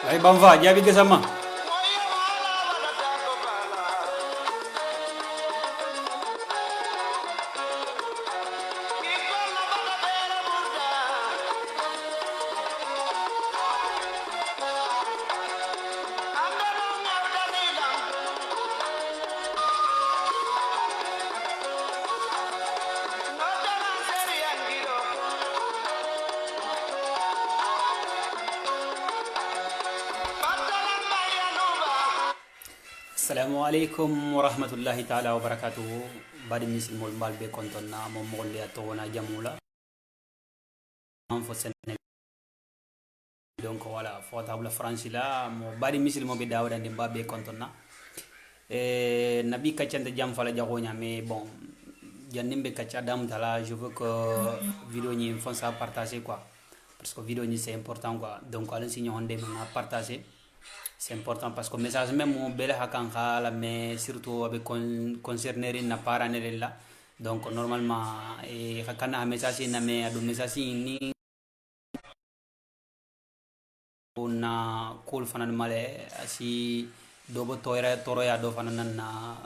ay bam fa jabi ke sama assalamu alaikum warahmatullahi taala wabarakatuh badi misil mol mbal be kontonna mo mo le to wona jamula am fo Sénégal donc voilà fo table France la mo badi misil mo be dawda ndi mbabbe kontonna nabi kacante jam fala jagonya mais bon jannimbe kacca dam tala je veux que vidéo ni fon ça partager quoi parce que vidéo ni c'est important quoi donc allons signer on dem na partager. C'est important parce que message même mon bel hakan khala mais surtout avec concerner na paraner là donc normalement et hakana message na me adu message ni na cool fanan male asi dobo toro ya do fanan na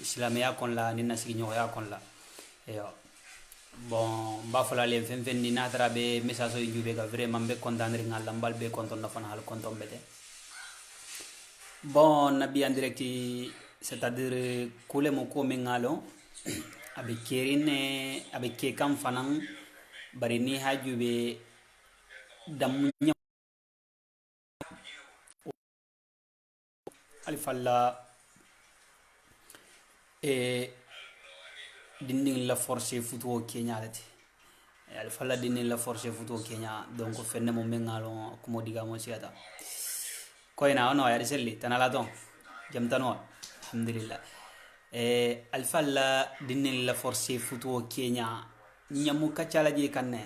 islamia kon la ni na signyo ya kon la yo bon ba fala le fen fen ni na trabe message yu be ga vraiment be condamner ngal mbal be konton na fanal konton bete. Bon, nabi en direct, c'est-à-dire que mon comingalo avec Kerine, avec Kekam Fanang, Barini Hadjube, Damunya Alfalla et dinding la force foutu au Kenya. Alfalla dinding la force foutu au Kenya, donc fait ne mon mengalo, comme digamos siata. Koina ono ya riselli tanalaton jamtano alhamdulillah alfalla dinni la force futu Kenya nyamu kacala je kanne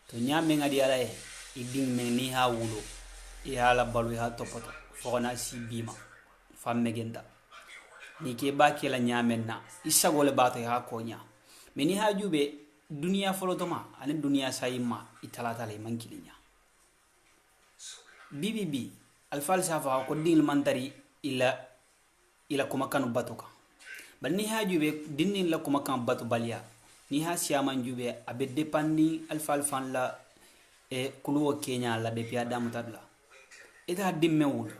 to nyame ngadi ala e iding me ni ha wulo e hala balu ha topoto fona si bima famme genda ni ke baki la nyame na isagole bato ha konya me ni ha jube dunia folotoma ane dunia sayima italata le mankilinya bibibi alfal safa ko dingil mantari ila kuma kanu batuka bal ni ha jube dinnin la kuma kan batu balia ni ha siaman jube abe depandi alfal fan la e kuluwo Kenya la de pia damu tadla ita dimme wul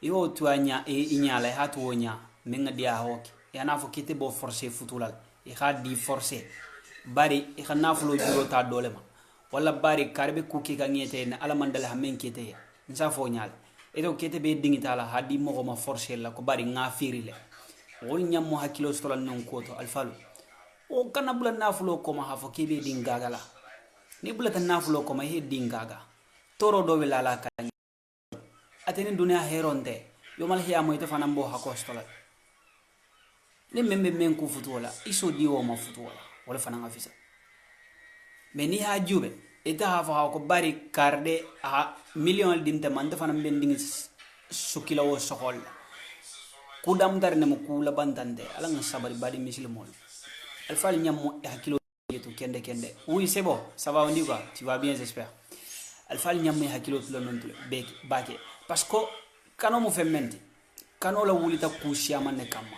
yo tuanya e inyala ha tuonya menga dia hoki yana fo kite bo forcer futulal e ha di forcer bari e khana fulo juro ta dolema wala bari karbe kuki ka ngete na ala mandal ha men kete nsa fo nyal edo kete be dingita la hadi mo ma forcer la ko bari nga firile wol nyam mo hakilo stolal non koto alfalu o kana bula nafulo ko ma hafo kebe dingaga la ni bula tan nafulo ko ma he dingaga toro do be lala kan atene dunya heronde yomal hiya mo ite fanam bo hako stolal ni membe men ku futola iso diwo ma futola wala fananga fisa meni ha jube ita hafa ko bari karde a million dinte man dafa nam bending sukila wo sokol ku dam dar ne mo kula bantande ala nga sabari badi muslimol alfal nyam mo hakilo yetu kende oui c'est bon ça va on dit quoi tu vas bien j'espère alfal nyam mo hakilo tulo non tulo be bake parce que kano mo fementi kano la wulita ku siama ne kama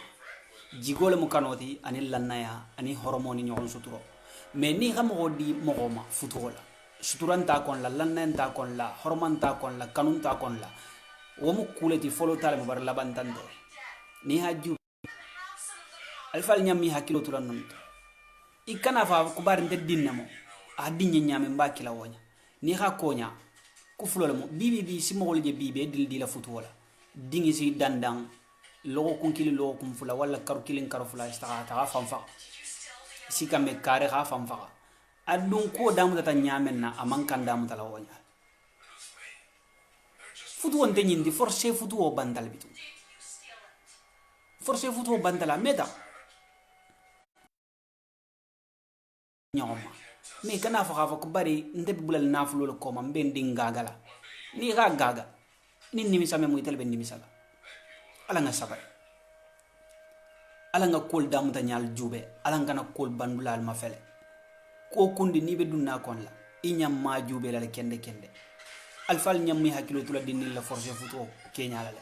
jigole mo kanoti ani lannaya ani hormone nyon suturo mais ni xamo di mogoma futurola suturanta kon la lannenta kon la hormanta kon la kanunta kon la womu kuleti folo tale mo bar labantande ni haju alfal nyami hakilo tulan non ikana fa ko bar nte dinnamo a dinnya nyame mbaki la wonya ni ha konya ku fulo mo bibi simol je bibe dil la futurola dingi si dandang logo kun kili logo kun fula wala karu kilin karu fula ta famfa sika me kare ha famfa adun ko damu tata nyamen na amankan damu tala wonya futu wonte nyindi force futu o bandal bitu force futu o bandala meta nyoma me kana fa ko bari ndebe bulal nafulo ko ma bendi ngagala ni ga gaga ni nimisa me muitel ben nimisala ala nga sabay ala nga kol damu ta nyal jube ala nga na kol bandulal ma fele ko kundi ni be dunna kon la inyam ma jube la kende alfal nyammi hakilo tula dinni la force futuo Kenya la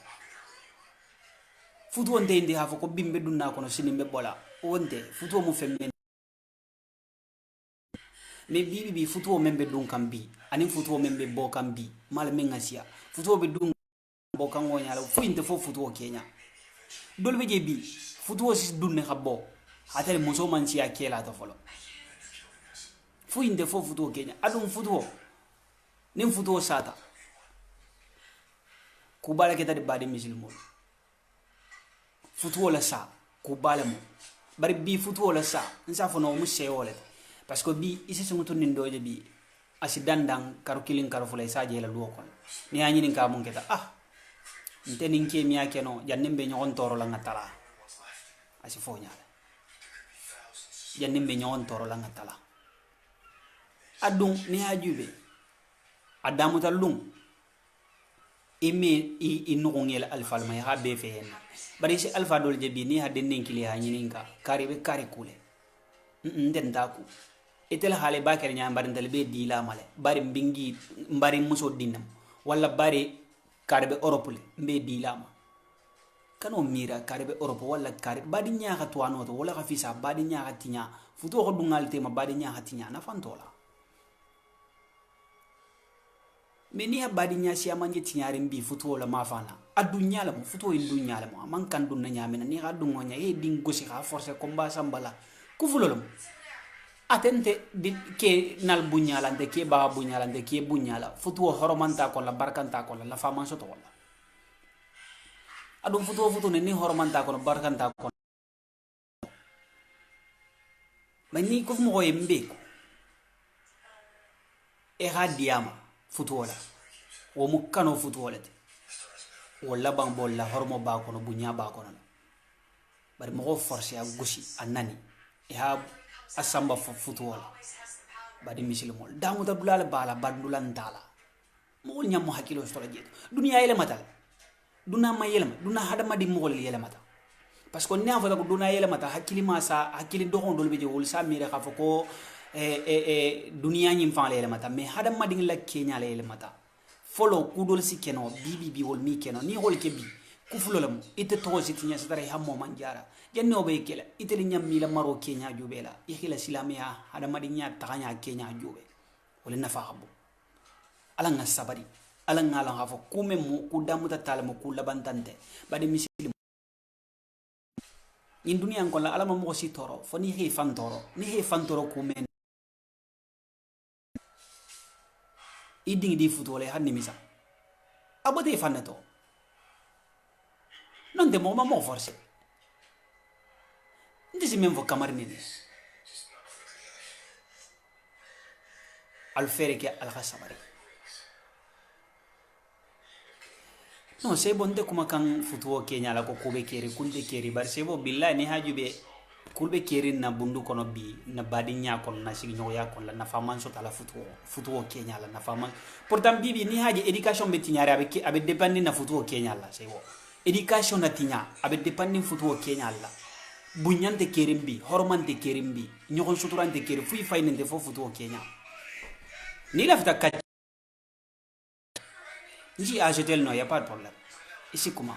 futuo nte indi hafo ko bimbe dunna kono sinimbe bola wonte futuo mu femme me bibi futuo membe dun kambi ani futuo membe bo kambi mal mengasia futuo be dun bo kan wonya la fu inte fo futuo Kenya dolbe je bi futuo sis dunne habbo atale muso man ci akela to folo fu inte fo futuo Kenya adun futuo nim futuo sata kubala ke tadi badi misilmo futuo la sa kubala mo bari bi futuo la sa nsa fo no mu seyole parce que bi isi sungutu nindoje bi asi dandang karu kilin karu fulay saje la luo kon ni anyi nin ka mun keta nte nin ke miya keno jannim be nyon toro la ngatala asi fo nyaala jannim be nyon toro la ngatala adun ni hajube adamu talung imi inugungel alfa ma ha be fe hen bari si alfa dol je bi ni ha den nin kili ha nyininka kari be kari kule nden daku etel hale bakar nya mbar ndal be dila male bari mbingi mbari muso dinam wala bari karbe europe le mbe dila ma kano mira karbe europe wala kar badi nya ha tuano to wala khafisa badi nya ha tinya futo ko dungal tema badi nya ha tinya na fantola meni ha badi nya si amanje tinyare mbi futo wala mafana adunya la mo futo indunya la mo man kan dunna nya mena ni ha dungo nya e ding gosi ha forcer combat sambala kufulolom atente ke nal bunyala nde ke ba bunyala nde ke bunyala futu horomanta ko la barkanta ko la fama soto wala adum futu ne ni horomanta ko barkanta ko mani ko mo yembe ko e hadiama futu wala wo mukano futu wala wala bang bolla hormo ba ko no bunya ba ko no bar mo forcer a gosi anani e ha asamba futu wala badi misilmol damu da dulala bala bandulan dala mo nyam hakilo stola jeto dunya yele matal duna ma yele duna hada madi mo yele mata parce que ne fa ko duna yele mata hakili ma sa hakili do hon dolbe je wol sa mire ka ko dunya nyim fa yele mata mais hada madi la Kenya yele mata folo kudol sikeno bibi wol mi keno ni hol ke bi kufulolam ite to sitinya sadara hammo manjara janno be kela ite li nyam mi la maro Kenya jubela ikhila silamiya hada madi nya taganya Kenya jube wala nafa habu ala nga sabari ala nga la hafo kume mu kudamu ta talamo ku labantante badi misil in dunia ko la ala mo si toro fo ni he fantoro kume iding di futole hanni misa abode fannato non de mo forse ndisi même vo kamarni ni al fere che al khasamari non se bonde kuma kan futuo Kenya la ko kube keri kunde keri bar sebo billahi ni hajube kulbe keri na bundu kono bi na badinya kono na sigi nyoya kono la na faman so tala futuo Kenya la na faman pourtant bibi ni haje education be tinyare abe depandi na futuo Kenya la sebo education na tinya abe depandi futuo Kenya la bunyante kerimbi hormante kerimbi nyokon suturante keri fui faynende fo futuo Kenya ni la fita kat nji achetel no y a pas de problème ici comment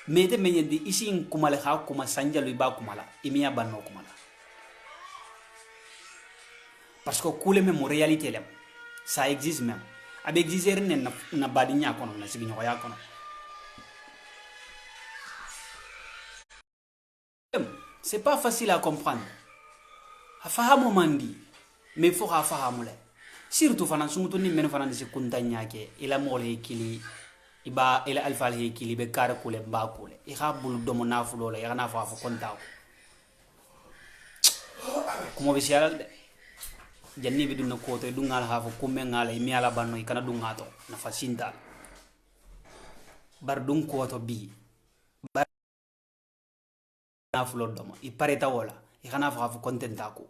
mete menyedi ici in kumale ha kuma sanjalu ba kumala imiya banno kumala parce que kule même réalité lem ça existe même abe exister na badinya kono na sigi nyoya kono c'est pas facile à comprendre afahamu mandi mais faut afahamu le surtout fana sunguto ni men fana disi kuntanya ke ila mole kili iba ila alfa le kili be kare kule ba kule I ha bulu domo na fulo la yana fa fa konta kuma be sial janni bi dunna ko to dungal ha fa kumme ngala mi ala banno kana dungato na fa sintal bar dun ko to bi bar na fulo domo I pareta wala I kana fa fa kontenta ko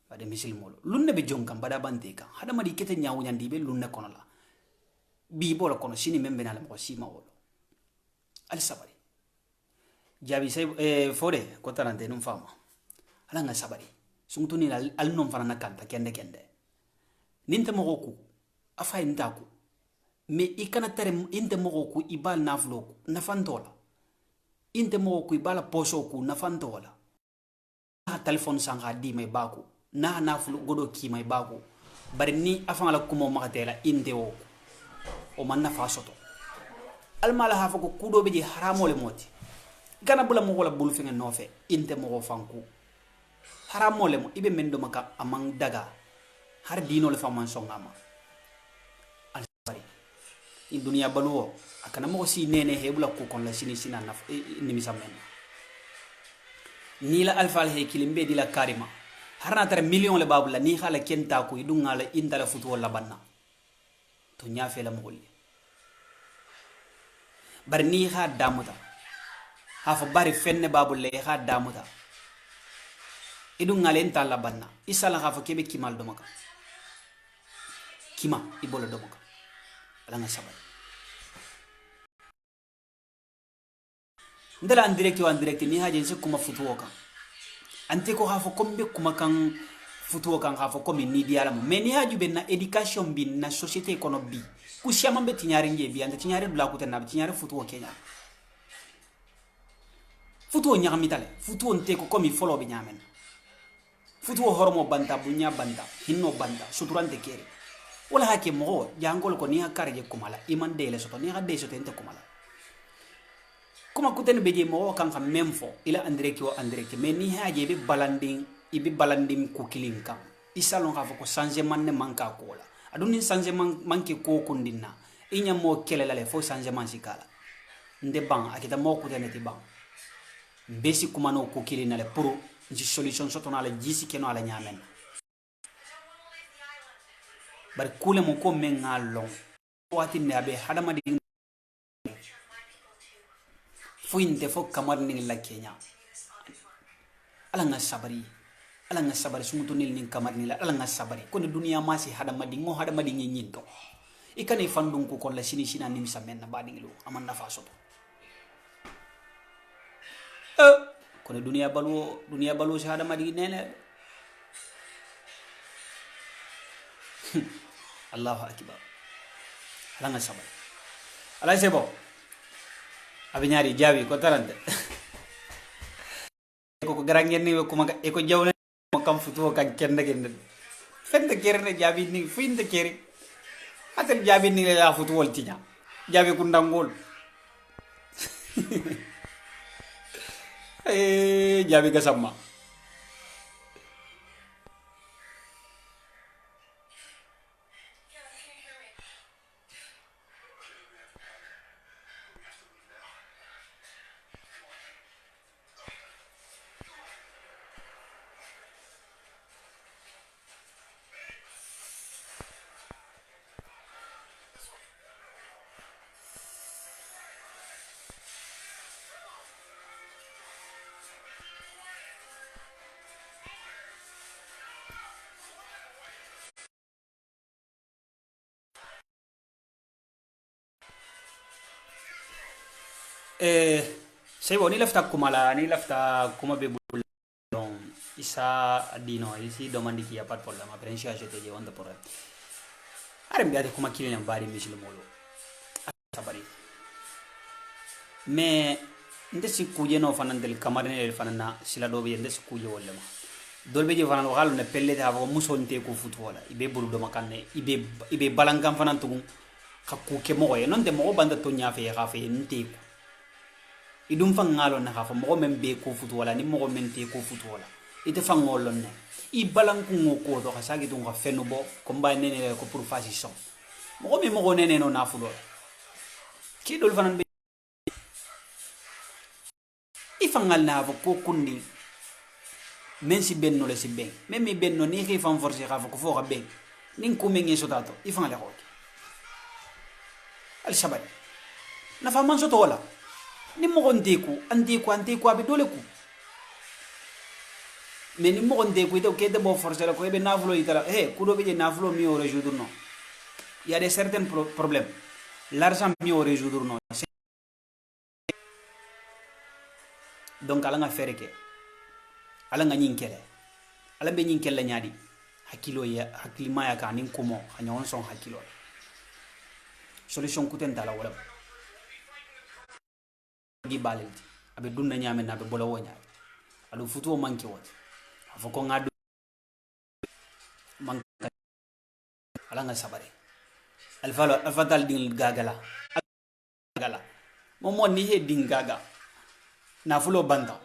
bade misil molo lunne be jonkam bada bante kan hada madi kete nyaawu nyandi be lunne kono la bi bola kono sini membe na la ko sima wolo al sabari jabi say fode ko tarante num fama ala nga sabari sungtu ni al non fana nakanta kende ninte mogo ku afa intaku me ikana tare inte mogo ku ibal naflo ku nafantola inte mogo ku ibala poso ku nafantola na telephone sanga di mai baku na naflo godo ki mai baku bari ni afan la kumo makatela inte o man nafa soto almala hafa ko kudo be haramo le moti gana bula mo wala bul finga nofe inte mo fanku haramo le mo ibe mendo maka amang daga har dino le faman songama al bari in dunia baluo akana mo si nene hebula ko kon la sini sina naf nimi samen ni la alfal he kilimbe di la karima harna tar million le babula ni khala kenta ko idunga la indala futu wala banna to nyafe la mo bar ni ha damuta hafa bari fenne babulle ha damuta idunga len talla banna isala hafa kebe kimal domaka kima ibolo domaka ala nga sabay ndala en direct ni haje se kuma futuoka ante ko hafa kombe kuma kan futuoka hafa komi ni diala mo mais ni haju ben na education bin na société kono bi ku siama be tinyari ngebi ande tinyari dula ko tanab tinyari futuo kenya futuo nyami tale futuo nte ko komi folo be nyamen futuo hormo banta bunya banta hinno banta suturante kere wala hake mo jangol ko ni hakare je kumala iman dele soto ni hadde soto ente kumala kuma kuten beje mo kan kam memfo ila andreki o andreki mais ni haje be balanding ibi balandim ko kilinka isalon ha ko changement ne manka ko la aduni changement manki ko kundina inya mo kelelale fo changement sikala nde ban akita mo kuten ti ban besi kuma no ko kilina le pour ci solution soto na la jisi keno ala nyamen bar kule mo ko men ngalong wati ne abe hadama di fuinte fo kamar ni la Kenya ala nga sabari sumuto nil nin kamar ni la ala nga sabari ko ne dunia masi hadama di ngo hadama di nyinto ikane fandun ko la sini sina nim samen na badi lu aman nafa soto ko ne dunia balu si hadama di nene Allahu akbar ala nga sabari ala sebo abinyari jawi ko tarante ko garangen ni ko maga e ko jawna mo kam futu kan kende gende fende kerne jabi ni finde kere atel jabi ni la futu wol tinya jabi ku ndangol jabi ga sama sebo ni lafta kumala ni lafta kuma be bul don isa dino isi domandi ki apat polla ma prencia jete je onda por are mbiate kuma kilina bari misil molo sabari me ndesi kuje no fanan del kamarne el fanana sila do be ndesi kuje wolle ma dolbe je fanan walu ne pelle ta ko musonte ko futwala ibe bulu do makanne ibe balangam fanan tugun hakku ke mo e non de mo banda to nya fe ga fe nte ko idum fangalo na hafa mo men be ko futu wala ni mo men te ko futu wala ite fangolo ne I balan ku ngoko do kasagi dum ka fenu bo ko mbay nene ko pour fasi son mo mi mo nene no nafulo ki dol fanan be I fangal na hafa ko kunni men si benno le si ben men mi benno ni ki fan forcer hafa ko fo ka ben nin ku men yeso tato I fangal ko al shabab na fa man so to wala ni mo ndeku anteku abi dole ku mais ni mo ndeku ito kede bo forcer ko be nafulo itala ku do be nafulo mi o résoudre non il y a des certains problèmes l'argent mi o résoudre non donc ala nga fere ke ala nga nyinkele ala be nyinkele nyaadi hakilo ya hakilima ya kanin kumo hanyon son hakilo solution kuten tala wala gi balenti abe dunna nyame na be bola wonya alu futu manki wot afoko ngadu man ala nga sabare alfatal ding gagala momo ni he ding gaga na fulo banda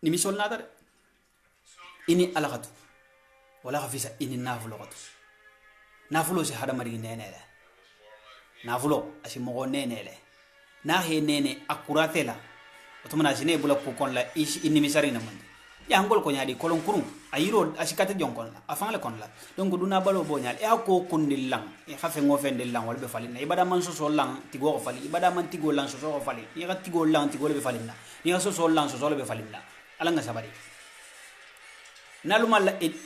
ni misol nadare ini alagatu wala khafisa ini nafulo gatu nafulo si hada mari nenele nafulo asi mogo nenele na he nene akuratela otomana sine bula ko kon la ini misari na mande ya ngol ko nyaadi kolon kurun ayiro asikate jonkon la afan le kon la donc duna balo bo nyaal e ko kundil lang e xafe ngofende lang wala be falina ibada man so lang tigo ko fali ibada man tigo lang so ko fali ni ga tigo lang tigo le be falina ni ga so lang so le be falina ala nga sabari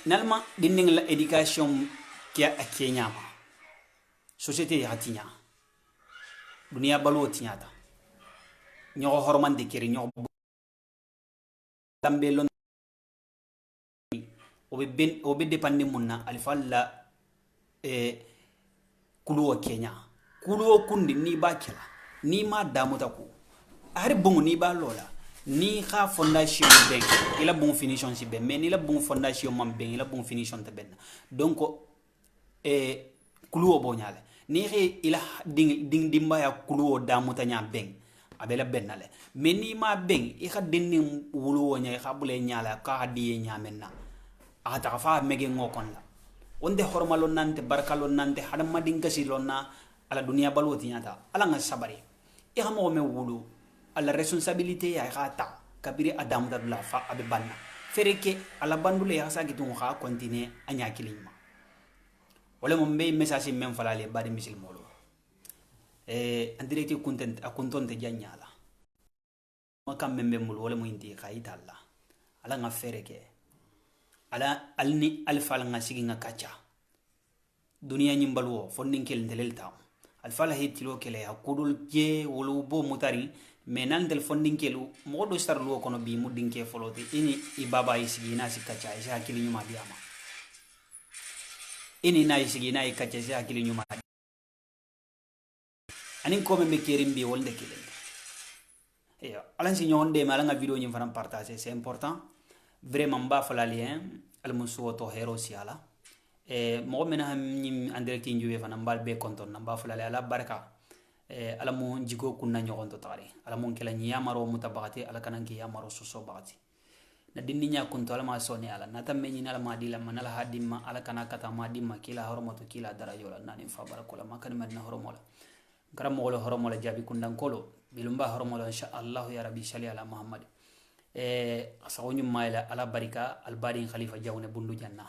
nalma dinding la education kia a Kenya ma société ya tinya dunia balo tinyata ñoo horman de kiri ñoo lambe lon obe depende munna alfalla kuluwa Kenya kuluwa kundi ni ba kila ni ma damuta ku ari bongo ni ba lola ni kha fondation ben ila bon finition si ben mais ni la bon fondation man ben ila bon finition te ben donc kuluwo bo nyale ni xe ila ding dimba ya kuluwo damuta nya ben abela benale mais ni ma ben i kha denni wuluwo nya kha bule nyala ka hadiye nya menna ata fa mege ngokon la onde hormalon nante barkalon nante hada madin kasi lonna ala dunia baloti nyata ala nga sabari i xamo me wulu ala responsabilité ya gata kabiri adam da la fa abe banna fereke ala bandule ya sa gitu xa continuer anya kilima wala mo mbey message men falale bari misil molo en direct content a contonte janyala makam membe mul wala mo indi khayita alla ala nga fereke ala alni alfal nga sigi nga kacha dunia nyimbalwo fondinkel ndelelta alfala hitilo kele akudul je wolu bo mutari menan del fondinkel mo do star lo kono bi mudinke folote ini ibaba isigi na sikacha isa hakili nyuma diama ini na isigi na ikacha isa hakili nyuma anin ko me kerimbi wolde kele alan si nyonde mala nga video nyim fanam partager c'est important vraiment ba fala lien al musuto hero siala mo mena ham nyim andirect njuwe fanam bal be konton namba fala ala baraka ala mo jigo kunna nyogon to tari ala mo kala nyamaro mutabati ala kananki yamaro soso bagati na dinni nya kunto ala ma soni ala nata menyi ala ma dila manala hadimma ala kana kata ma dimma kila hormoto kila darajola nani fa barakola makan medna hormola garam mo hormola jabi kundan kolo bilumba hormola insha Allah ya rabbi shalli ala muhammad asawunyu mayla ala barika al bari khalifa jawne bundu janna